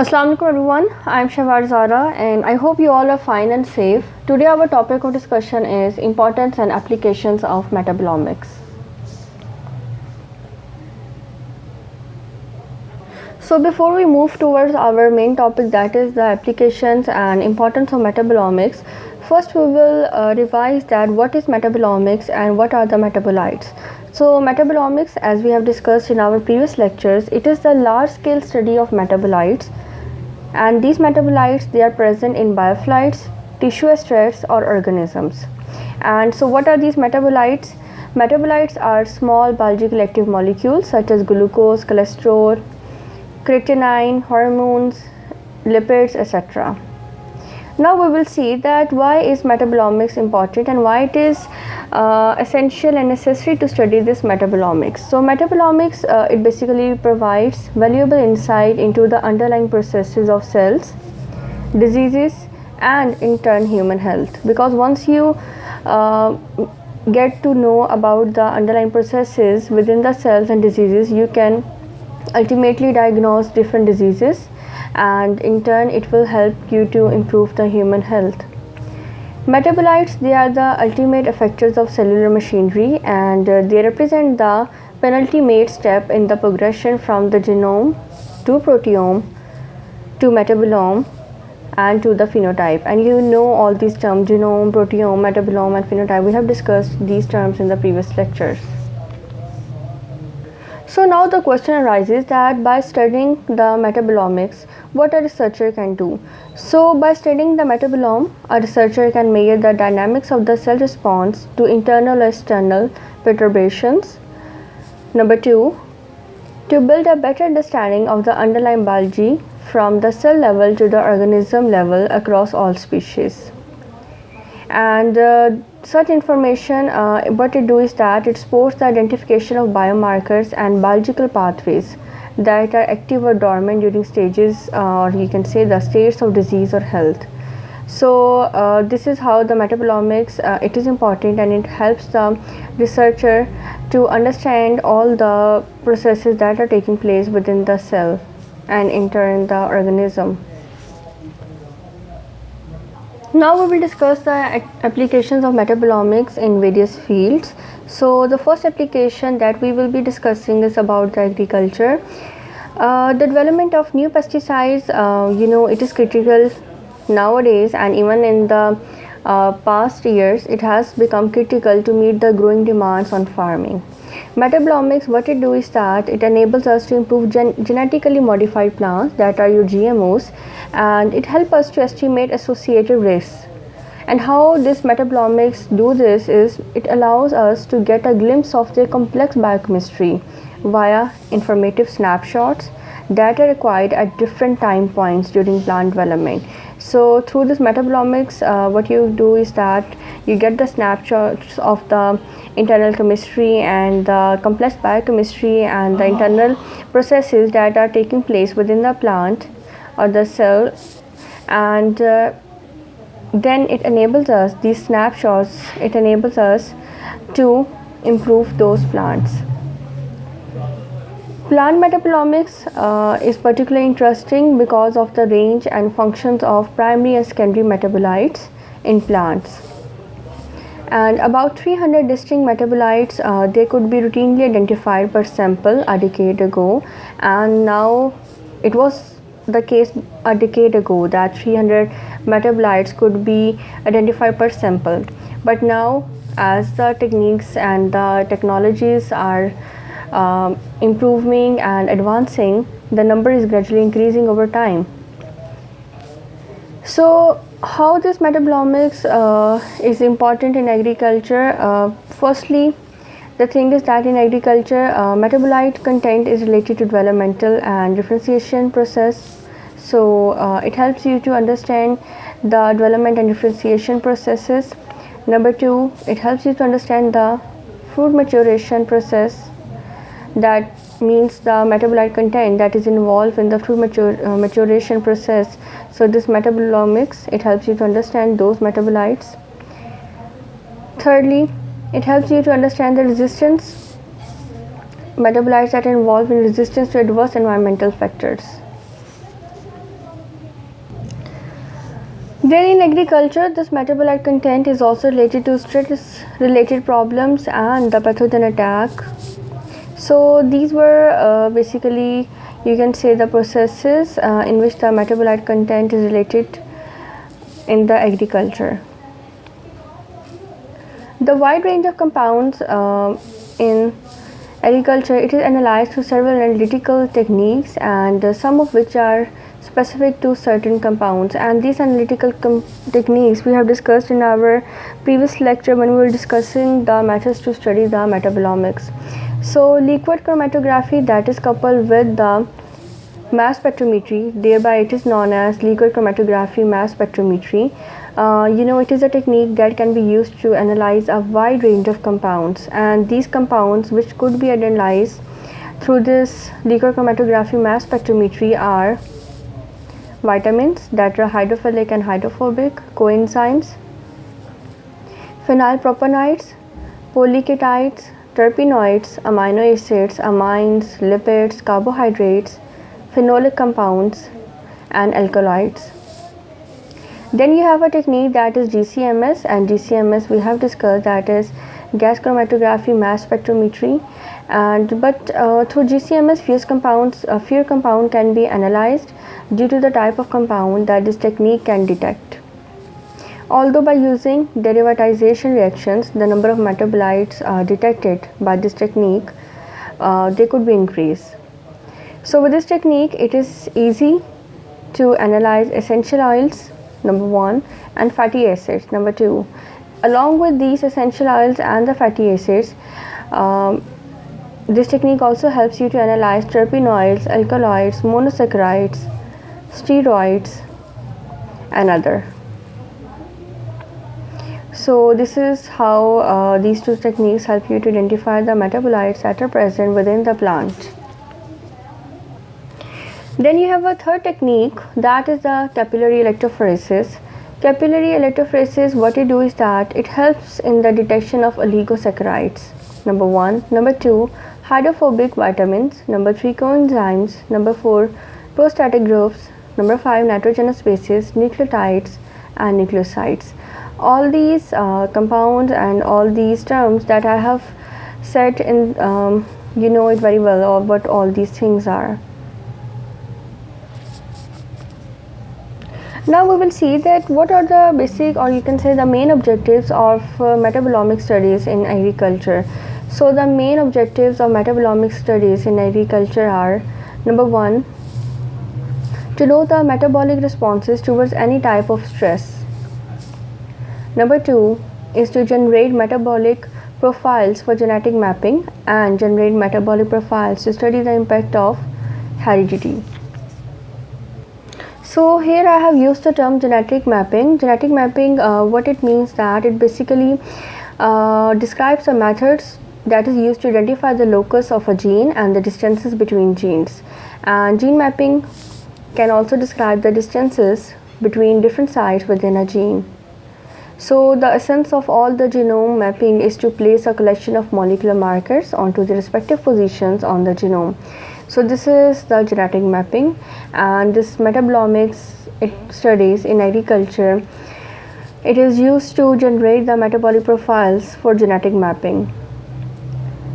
Assalamu alaikum everyone, I am Shahwar Zara and I hope you all are fine and safe. Today our topic of discussion is importance and applications of metabolomics. So before we move towards our main topic, that is the applications and importance of metabolomics, first we will revise that what is metabolomics and what are the metabolites. So metabolomics, as we have discussed in our previous lectures, it is the large scale study of metabolites, and these metabolites, they are present in biofluids, tissue extracts or organisms. And so what are these metabolites? Metabolites are small biologically active molecules such as glucose, cholesterol, creatinine, hormones, lipids, etc. Now we will see that why is metabolomics important and why it is essential and necessary to study this metabolomics. So metabolomics, it basically provides valuable insight into the underlying processes of cells, diseases and in turn human health, because once you get to know about the underlying processes within the cells and diseases, you can ultimately diagnose different diseases, and in turn it will help you to improve the human health. Metabolites, they are the ultimate effectors of cellular machinery, and they represent the penultimate step in the progression from the genome to proteome to metabolome and to the phenotype. And you know all these terms: genome, proteome, metabolome and phenotype. We have discussed these terms in the previous lectures. So now the question arises that by studying the metabolomics, what a researcher can do. So by studying the metabolome, a researcher can measure the dynamics of the cell response to internal or external perturbations. Number 2, to build a better understanding of the underlying biology from the cell level to the organism level across all species. And such information, what it do is that it supports the identification of biomarkers and biological pathways that are active or dormant during stages, or you can say the states of disease or health. So this is how the metabolomics, it is important, and it helps the researcher to understand all the processes that are taking place within the cell and in turn the organism. Now we will discuss the applications of metabolomics in various fields. So the first application that we will be discussing is about the agriculture. The development of new pesticides, it is critical nowadays, and even in the past years it has become critical to meet the growing demands on farming. Metabolomics, what it do is that it enables us to improve genetically modified plants, that are your GMOs, and it helps us to estimate associated risks. And how this metabolomics do this is it allows us to get a glimpse of their complex biochemistry via informative snapshots that are required at different time points during plant development. So through this metabolomics, what you do is that you get the snapshots of the internal chemistry and the complex biochemistry and the internal processes that are taking place within the plant or the cell, and then it enables us, these snapshots, it enables us to improve those plants. Plant metabolomics is particularly interesting because of the range and functions of primary and secondary metabolites in plants. And about 300 distinct metabolites, they could be routinely identified per sample a decade ago, and now it was the case a decade ago that 300 metabolites could be identified per sample. But now, as the techniques and the technologies are improving and advancing, the number is gradually increasing over time. So how this metabolomics is important in agriculture? Firstly, the thing is that in agriculture, metabolite content is related to developmental and differentiation process. So it helps you to understand the development and differentiation processes. Number 2, it helps you to understand the fruit maturation process. That means the metabolite content that is involved in the fruit maturation process. So this metabolomics, it helps you to understand those metabolites. Thirdly, it helps you to understand the resistance, metabolites that are involved in resistance to adverse environmental factors. Then in agriculture, this metabolite content is also related to stress related problems and the pathogen attack. So these were basically, you can say, the processes in which the metabolite content is related in the agriculture. The wide range of compounds in agriculture, it is analyzed through several analytical techniques, and some of which are specific to certain compounds, and these analytical techniques we have discussed in our previous lecture when we were discussing the methods to study the metabolomics. So liquid chromatography, that is coupled with the mass spectrometry, thereby it is known as liquid chromatography mass spectrometry. It is a technique that can be used to analyze a wide range of compounds, and these compounds which could be analyzed through this liquid chromatography mass spectrometry are vitamins, that are hydrophilic and hydrophobic, coenzymes, phenylpropanoids, polyketides, terpenoids, amino acids, amines, lipids, carbohydrates, phenolic compounds, and alkaloids. Then you have a technique that is GCMS, and GCMS we have discussed, that is gas chromatography mass spectrometry. But through GCMS, fewer compound can be analyzed due to the type of compound that this technique can detect. Although by using derivatization reactions, the number of metabolites detected by this technique they could be increased. So with this technique, it is easy to analyze essential oils, number 1, and fatty acids, number 2. Along with these essential oils and the fatty acids, this technique also helps you to analyze terpenoids, alkaloids, monosaccharides, steroids, and other. So this is how these two techniques help you to identify the metabolites that are present within the plant. Then you have a third technique, that is the capillary electrophoresis. Capillary electrophoresis, what it do is that it helps in the detection of oligosaccharides, number 1, number 2, hydrophobic vitamins, number 3, coenzymes, number 4, prostatic groups, number 5, nitrogenous bases, nucleotides, and nucleosides. All these compounds and all these terms that I have said in, you know it very well, or what all these things are. Now we will see that what are the basic, or you can say the main objectives of metabolomic studies in agriculture. So the main objectives of metabolomic studies in agriculture are, number 1, to know the metabolic responses towards any type of stress. Number 2 is to generate metabolic profiles for genetic mapping and generate metabolic profiles to study the impact of heredity. So here I have used the term genetic mapping. Genetic mapping, what it means, that it basically describes the methods that is used to identify the locus of a gene and the distances between genes. And gene mapping can also describe the distances between different sites within a gene. So the essence of all the genome mapping is to place a collection of molecular markers onto the respective positions on the genome. So this is the genetic mapping, and this metabolomics studies in agriculture, it is used to generate the metabolic profiles for genetic mapping.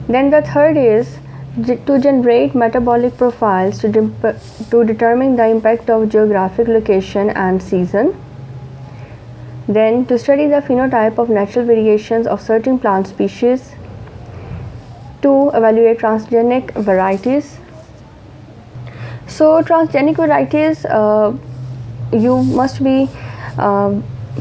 Then the third is to generate metabolic profiles to determine the impact of geographic location and season. Then to study the phenotype of natural variations of certain plant species, to evaluate transgenic varieties. So transgenic varieties, you must be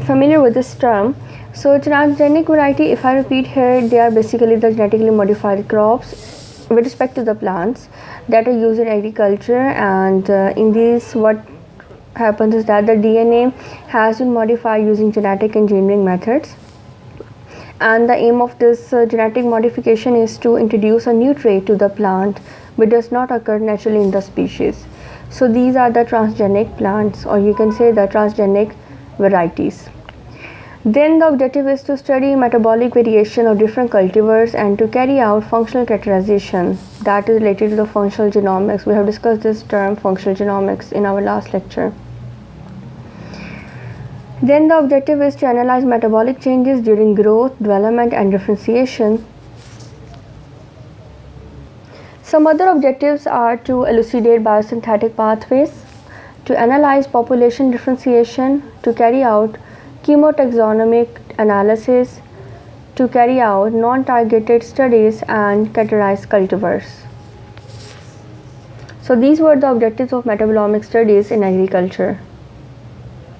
familiar with this term. So transgenic variety, if I repeat here, they are basically the genetically modified crops with respect to the plants that are used in agriculture, and in these what happens is that the DNA has been modified using genetic engineering methods, and the aim of this genetic modification is to introduce a new trait to the plant which does not occur naturally in the species. So these are the transgenic plants, or you can say the transgenic varieties. Then the objective is to study metabolic variation of different cultivars and to carry out functional characterization that is related to the functional genomics. We have discussed this term functional genomics in our last lecture. Then the objective is to analyze metabolic changes during growth, development and differentiation. Some other objectives are to elucidate biosynthetic pathways, to analyze population differentiation, to carry out chemotaxonomic analysis, to carry out non-targeted studies and categorize cultivars. So these were the objectives of metabolomic studies in agriculture.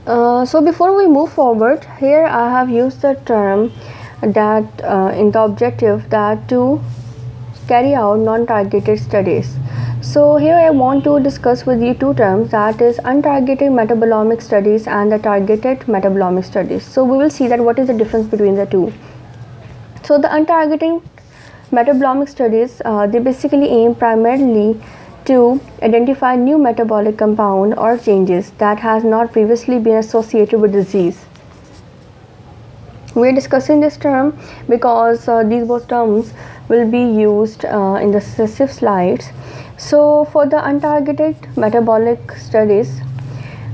So before we move forward, here I have used the term that in the objective that to carry out non-targeted studies. So here I want to discuss with you two terms, that is untargeted metabolomic studies and the targeted metabolomic studies. So we will see that what is the difference between the two. So the untargeted metabolomic studies, they basically aim primarily to identify new metabolic compound or changes that has not previously been associated with disease. We are discussing this term because these both terms will be used in the successive slides. So for the untargeted metabolic studies,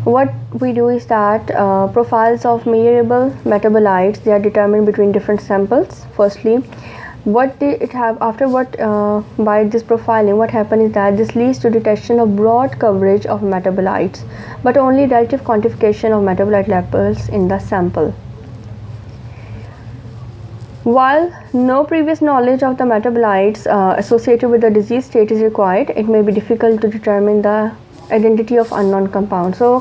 what we do is that profiles of measurable metabolites, they are determined between different samples. Firstly, what they have afterward by this profiling, what happens is that this leads to detection of broad coverage of metabolites, but only relative quantification of metabolite levels in the sample. While no previous knowledge of the metabolites associated with the disease state is required, it may be difficult to determine the identity of unknown compound. So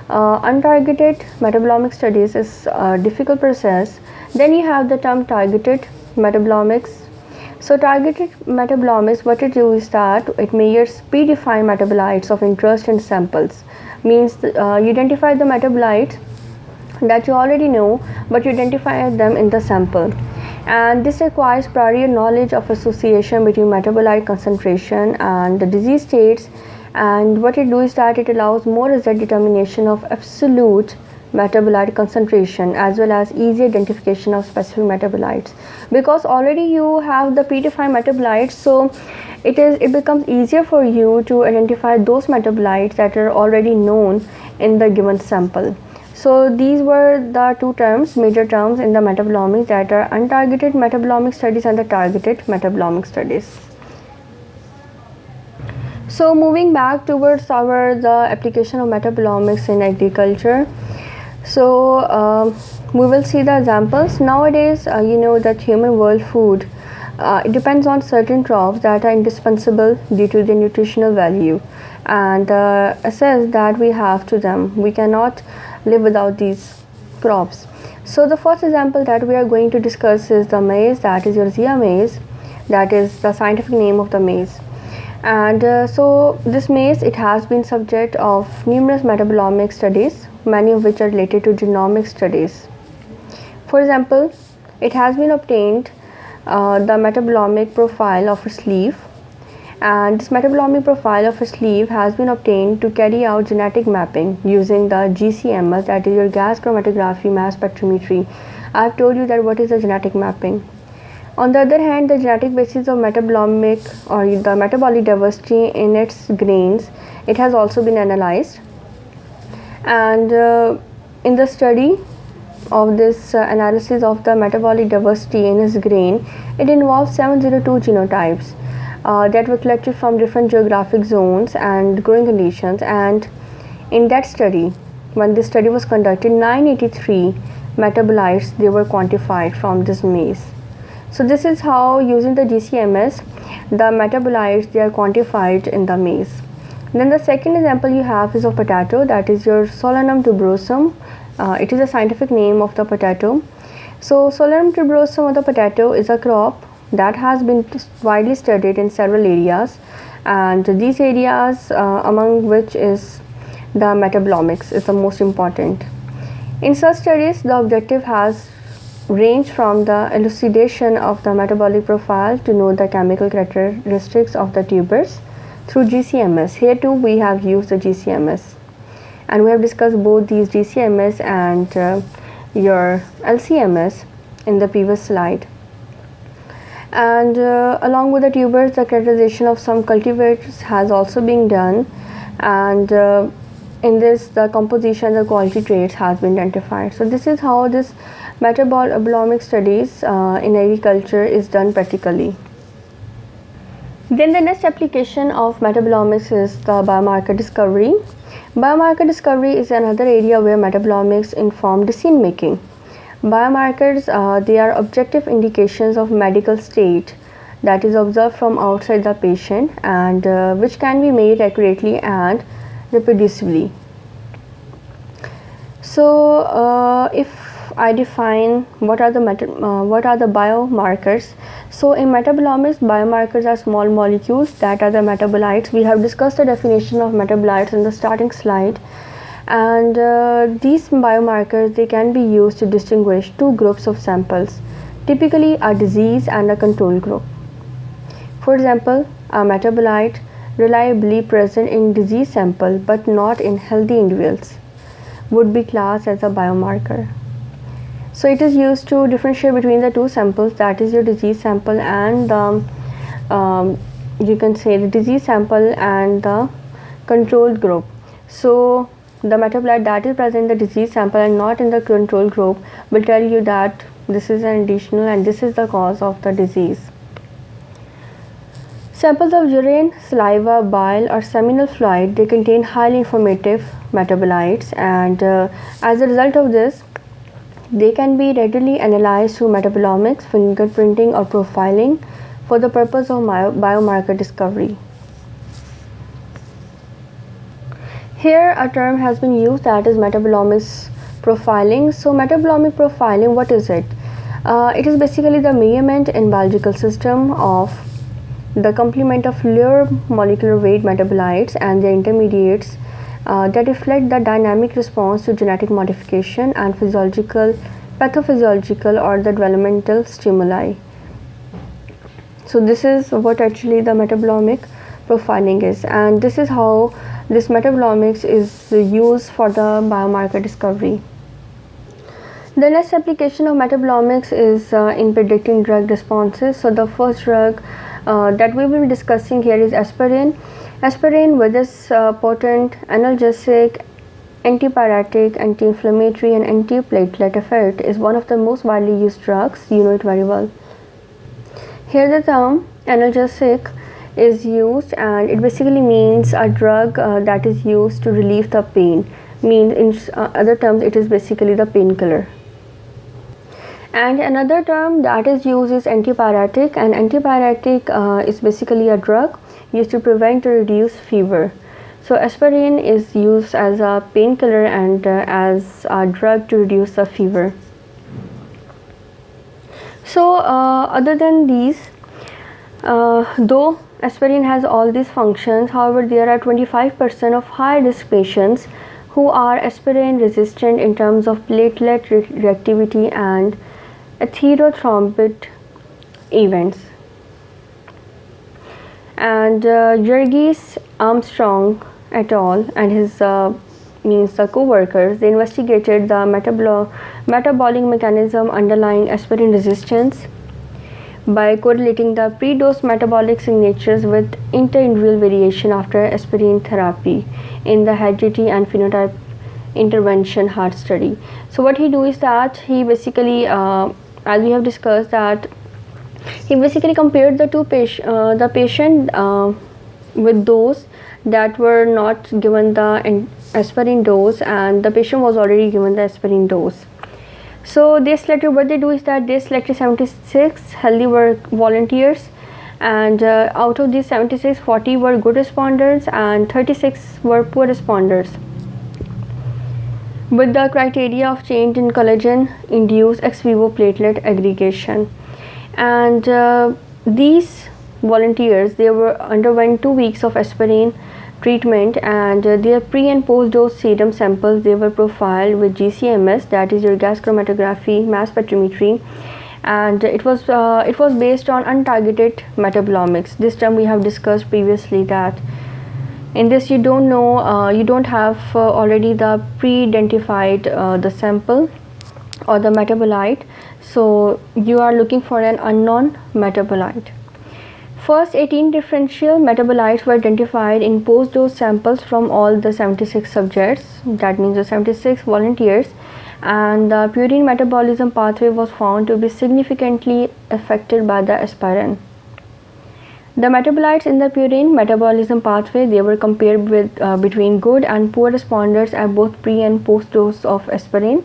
untargeted metabolomic studies is a difficult process. Then you have the term targeted metabolomics. So targeted metabolomics, what it do is that it measures predefined metabolites of interest in samples. Means you identify the metabolites that you already know, but you identify them in the sample, and this requires prior knowledge of association between metabolite concentration and the disease states. And what it do is that it allows more exact determination of absolute metabolite concentration as well as easy identification of specific metabolites, because already you have the predefined metabolites. So it becomes easier for you to identify those metabolites that are already known in the given sample. So these were the two terms, major terms in the metabolomics, that are untargeted metabolomic studies and the targeted metabolomic studies. So moving back towards the application of metabolomics in agriculture. So we will see the examples. Nowadays, you know that human world food, it depends on certain crops that are indispensable due to their nutritional value and access that we have to them. We cannot live without these crops. So the first example that we are going to discuss is the maize, that is Ursia maize, that is the scientific name of the maize. And so this maize, it has been subject of numerous metabolomic studies, many of which are related to genomic studies. For example, it has been obtained the metabolomic profile of its leaf, and this metabolomic profile of its leaf has been obtained to carry out genetic mapping using the GCMS, that is your gas chromatography mass spectrometry. I have told you that what is the genetic mapping. On the other hand, the genetic basis of metabolomic or the metabolic diversity in its grains, it has also been analyzed, and in the study of this analysis of the metabolic diversity in its grain, it involves 702 genotypes that were collected from different geographic zones and growing conditions. And in that study, when this study was conducted, 983 metabolites, they were quantified from this maize. So this is how, using the GCMS, the metabolites, they are quantified in the maize. Then the second example you have is of potato, that is your Solanum tuberosum. It is a scientific name of the potato. So Solanum tuberosum of the potato is a crop that has been widely studied in several areas, and these areas among which is the metabolomics is the most important. In such studies, the objective has ranged from the elucidation of the metabolic profile to know the chemical characteristics of the tubers through GCMS. Here too we have used the GCMS, and we have discussed both these GCMS and your LCMS in the previous slide. And along with the tubers, the characterization of some cultivars has also been done, and in this the composition, the quality traits has been identified. So this is how this metabolomic studies in agriculture is done practically. Then the next application of metabolomics is the biomarker discovery. Biomarker discovery is another area where metabolomics inform decision making. Biomarkers, they are objective indications of medical state that is observed from outside the patient and which can be made accurately and reproducibly. So if I define what are the biomarkers. So in metabolomics, biomarkers are small molecules that are the metabolites. We have discussed the definition of metabolites in the starting slide, and these biomarkers, they can be used to distinguish two groups of samples, typically a disease and a control group. For example, a metabolite reliably present in disease sample but not in healthy individuals would be classed as a biomarker. So it is used to differentiate between the two samples, that is your disease sample and you can say the disease sample and the control group. So the metabolite that is present in the disease sample and not in the control group will tell you that this is an additional and this is the cause of the disease. Samples of urine, saliva, bile or seminal fluid, they contain highly informative metabolites, and as a result of this, they can be readily analyzed through metabolomics, fingerprinting or profiling for the purpose of biomarker discovery. Here a term has been used, that is metabolomics profiling. So metabolomic profiling, what is it? It is basically the measurement in biological system of the complement of lower molecular weight metabolites and their intermediates that reflect the dynamic response to genetic modification and physiological, pathophysiological or the developmental stimuli. So this is what actually the metabolomic profiling is, and this is how this metabolomics is used for the biomarker discovery. The next application of metabolomics is in predicting drug responses. So the first drug that we will be discussing here is aspirin. Aspirin, with its potent analgesic, antipyretic, anti-inflammatory and antiplatelet effect, is one of the most widely used drugs. You know it very well. Here the term analgesic is used, and it basically means a drug that is used to relieve the pain. Means in other terms, it is basically the painkiller. And another term that is used is antipyretic, and antipyretic is basically a drug used to prevent or reduce fever. So aspirin is used as a painkiller and as a drug to reduce the fever. So other than these, though aspirin has all these functions, however there are 25% of high risk patients who are aspirin resistant in terms of platelet reactivity and atherothrombotic events. And Jurgis Armstrong et al. And his the co-workers, they investigated the metabolic mechanism underlying aspirin resistance by correlating the pre-dose metabolic signatures with inter-individual variation after aspirin therapy in the Haggerty and phenotype intervention heart study. So what he do is that he basically, as we have discussed, that he basically compared the two patient with those that were not given the aspirin dose, and the patient was already given the aspirin dose. So they selected, what they do is that they selected 76 healthy volunteers, and out of these 76, 40 were good responders and 36 were poor responders with the criteria of change in collagen induced ex vivo platelet aggregation. And these volunteers, they were underwent 2 weeks of aspirin treatment, and their pre and post dose serum samples, they were profiled with GCMS, that is your gas chromatography mass spectrometry, and it was based on untargeted metabolomics. This term we have discussed previously, that in this you don't know, you don't have already the pre-identified the sample or the metabolite, so you are looking for an unknown metabolite. First 18 differential metabolites were identified in post-dose samples from all the 76 subjects, that means the 76 volunteers, and the purine metabolism pathway was found to be significantly affected by the aspirin. The metabolites in the purine metabolism pathway, they were compared with between good and poor responders at both pre and post dose of aspirin.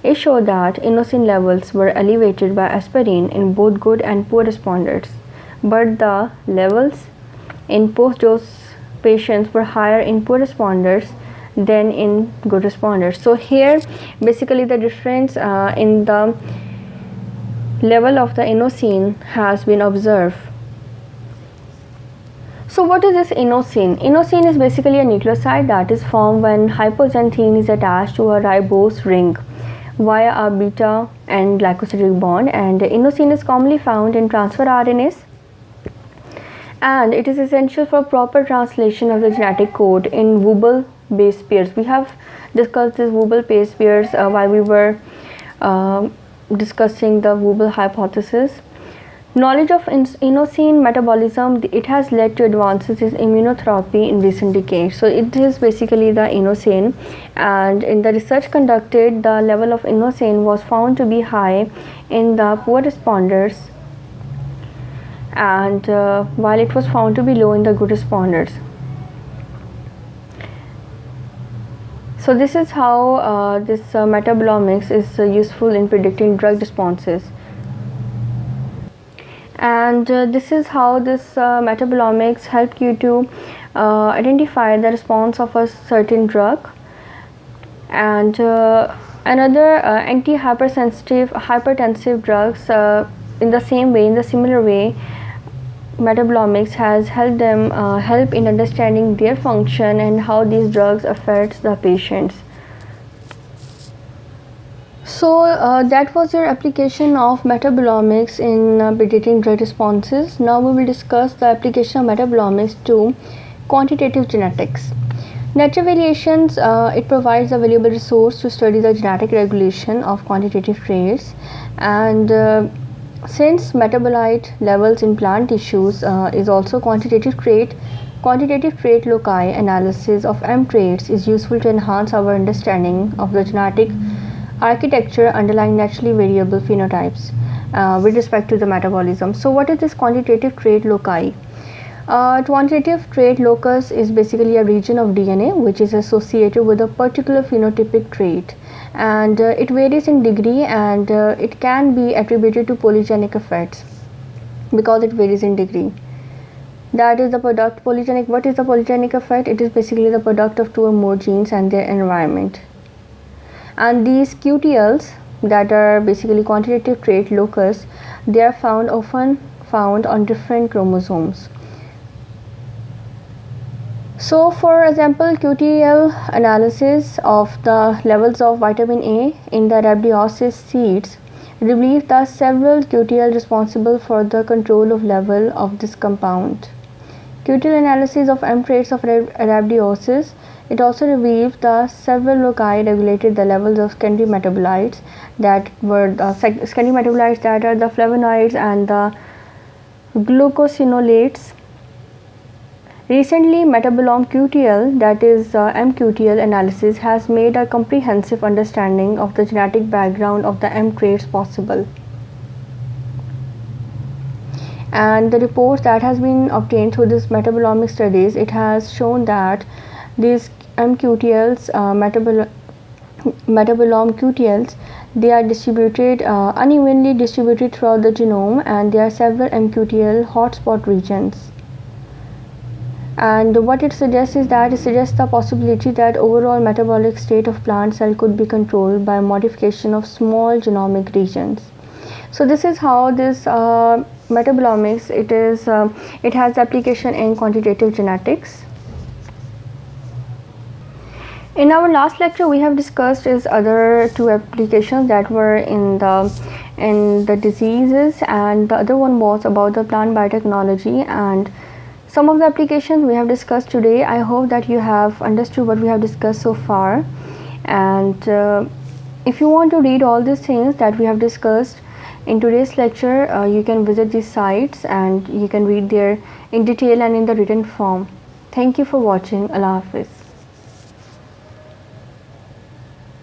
It showed that inosine levels were elevated by aspirin in both good and poor responders, but the levels in post dose patients were higher in poor responders than in good responders. So here basically the difference in the level of the inosine has been observed. So what is this inosine? Inosine is basically a nucleoside that is formed when hypoxanthine is attached to a ribose ring via a beta and glycosidic bond, and inosine is commonly found in transfer RNAs, and it is essential for proper translation of the genetic code in Weibull base pairs. We have discussed this Weibull base pairs while we were discussing the Weibull hypothesis. Knowledge of inosine metabolism, it has led to advances in immunotherapy in recent decades. So it is basically the inosine, and in the research conducted, the level of inosine was found to be high in the poor responders, and while it was found to be low in the good responders. So this is how this metabolomics is useful in predicting drug responses. And this is how this metabolomics helped you to identify the response of a certain drug. And another hypertensive drugs, in the similar way, metabolomics has helped them help in understanding their function and how these drugs affect the patients. So that was your application of metabolomics in predicting drug responses. Now we will discuss the application of metabolomics to quantitative genetics. Natural variations, it provides a valuable resource to study the genetic regulation of quantitative traits, and since metabolite levels in plant tissues is also quantitative trait loci analysis of M traits is useful to enhance our understanding of the genetic architecture underlying naturally variable phenotypes with respect to the metabolism. So what is this quantitative trait loci? Quantitative trait locus is basically a region of DNA which is associated with a particular phenotypic trait, and it varies in degree, and it can be attributed to polygenic effects because it varies in degree. That is the product polygenic. What is the polygenic effect? It is basically the product of two or more genes and their environment. And these QTLs, that are basically quantitative trait locus, they are often found on different chromosomes. So for example, QTL analysis of the levels of vitamin A in the Arabidopsis seeds revealed the several QTL responsible for the control of level of this compound. QTL analysis of M traits of Arabidopsis, it also revealed the several loci regulated the levels of secondary metabolites, that were the secondary metabolites that are the flavonoids and the glucosinolates. Recently, Metabolome QTL, that is MQTL analysis, has made a comprehensive understanding of the genetic background of the M traits possible. And the reports that has been obtained through this metabolomic studies, it has shown that these MQTLs, metabolome QTLs, they are distributed unevenly distributed throughout the genome, and there are several MQTL hotspot regions. And what it suggests is that it suggests the possibility that overall metabolic state of plant cell could be controlled by modification of small genomic regions. So this is how this metabolomics, it has application in quantitative genetics. In our last lecture, we have discussed other two applications that were in the diseases, and the other one was about the plant biotechnology. And some of the applications we have discussed today, I hope that you have understood what we have discussed so far. And if you want to read all these things that we have discussed, In today's lecture, you can visit these sites and you can read there in detail and in the written form. Thank you for watching. Allah Hafiz.